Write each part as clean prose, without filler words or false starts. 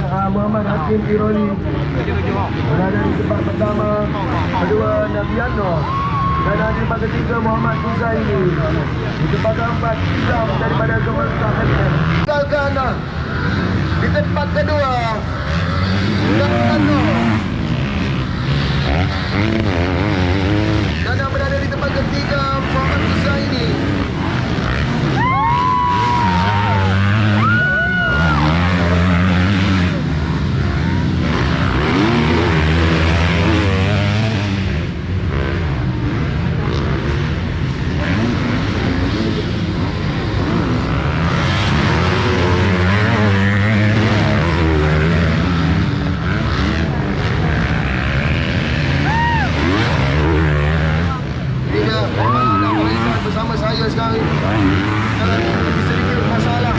Muhammad Hakim Iroli berada di tempat pertama, kedua Nabiano, dan di tempat ketiga Muhammad Huzaini. Di tempat keempat Isam daripada Kementerian FM. Tinggalkan di tempat kedua Nabiano, dan yang berada di tempat ketiga Muhammad Huzaini. Bersama saya sekarang sedikit masalah.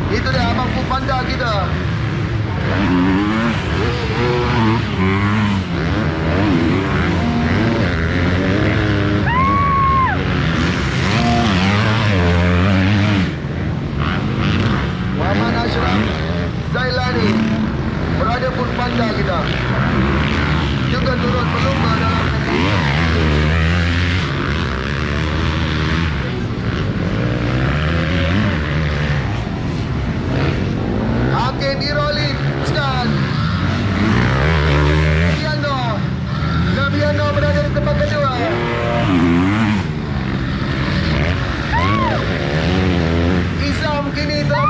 Itu dia abang Panda kita. Muhammad Ashraf Zailani berada pun Panda kita juga turut berlomba dalam Hakim Iroli Ustaz Nabiano berada di tempat kedua. Isam kini telah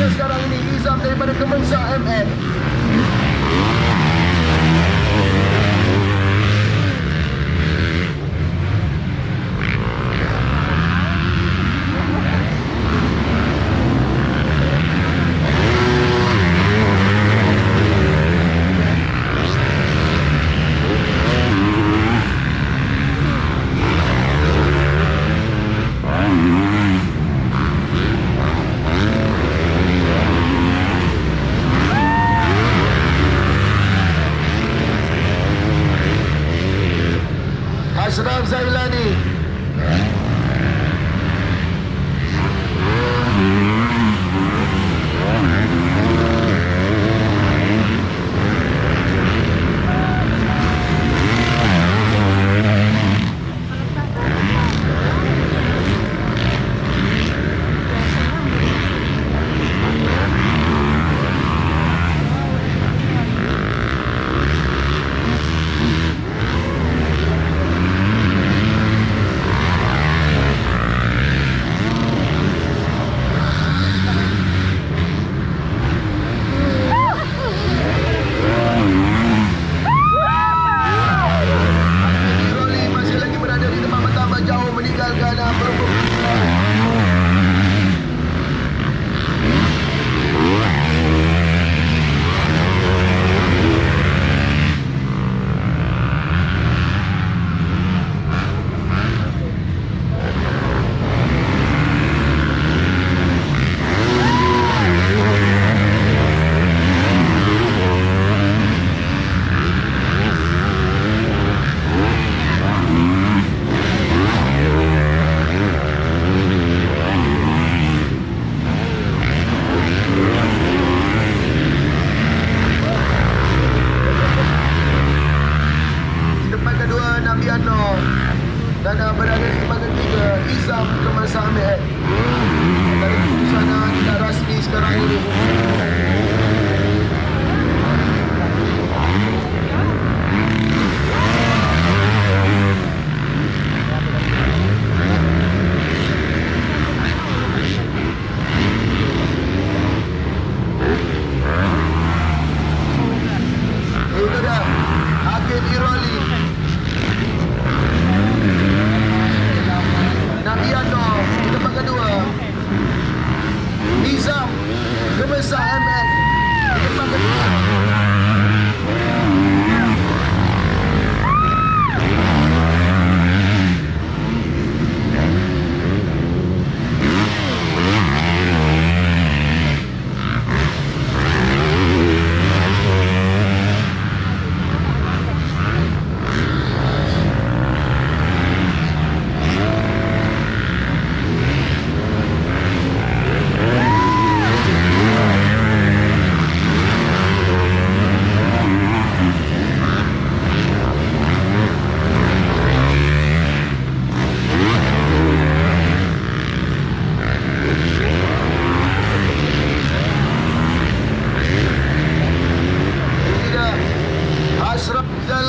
sekarang ini Izam daripada Kementerian MN. Ashraf Zailani. Dan berada di tempat ketiga Izam Kementerian MN. Dari keputusan tidak rasmi sekarang ini. Itu dah Hakim Iroli. Nabiano di tempat kedua. Izam Kementerian MN di tempat kedua.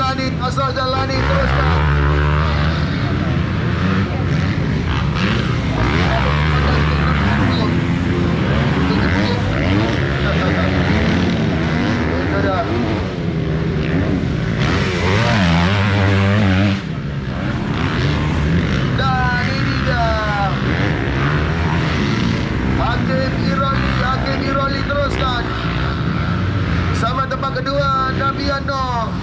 Asal jalani teruskan. Itu dah. Dan ini dah. Hakim Iroli teruskan. Sama tempat kedua Nabiano.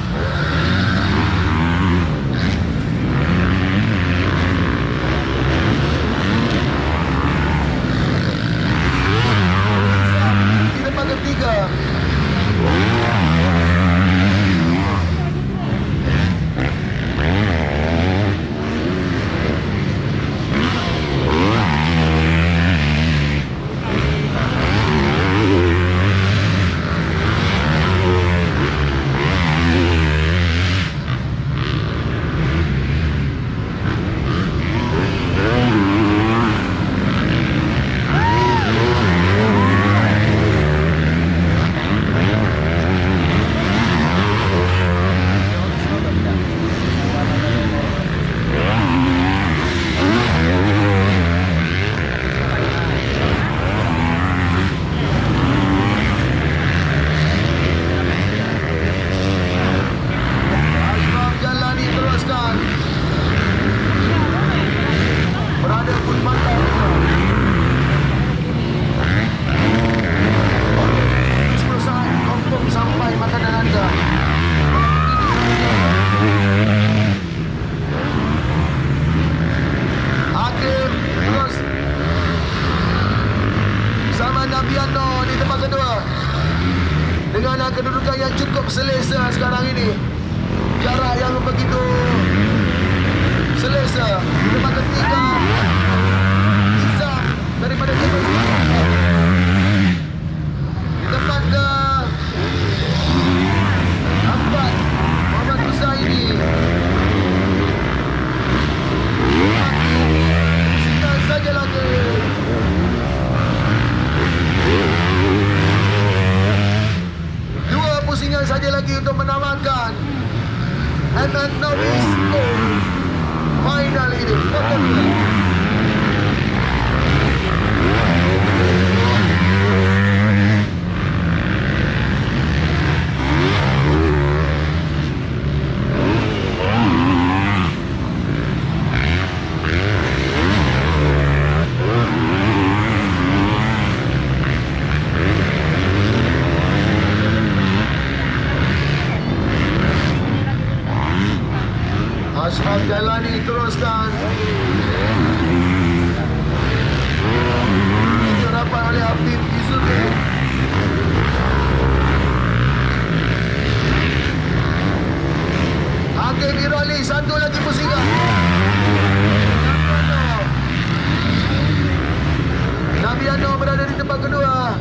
Di tempat ketiga dengan kedudukan yang cukup selesa sekarang ini. Jarak yang begitu selesa. Di tempat ketiga Izam daripada Jebel. Di tempat ke empat Muhammad Husaini. Sinar saja lagi. Pusingan saja lagi untuk menamatkan MN Novice final ini. Ashraf Jalani teruskan. Dirapat oleh Habib Yusufi. Hakim Iroli satu lagi pusingan. Nabiano berada di tempat kedua.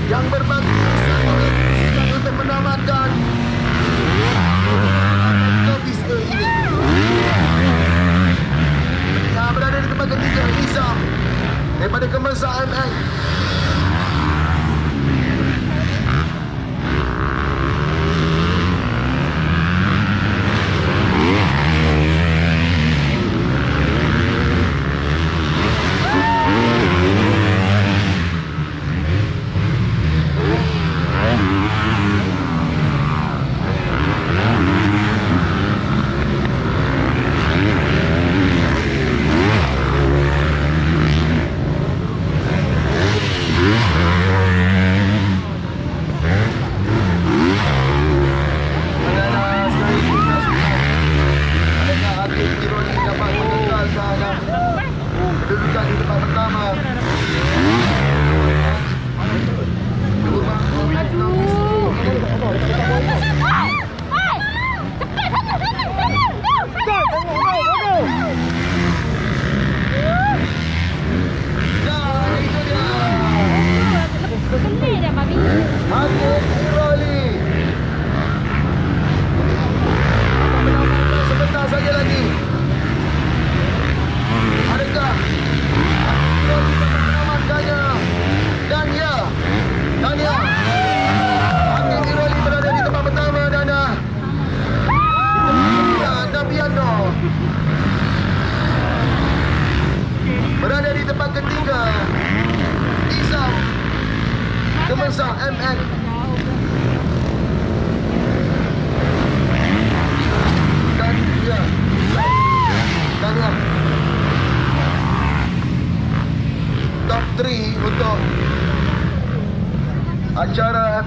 Yang berbagi satu lagi pusingan untuk menamatkan Novice ini. Yang berada di tempat ketiga Nizam daripada Kemensa MN.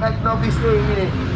pakai novice ni ini.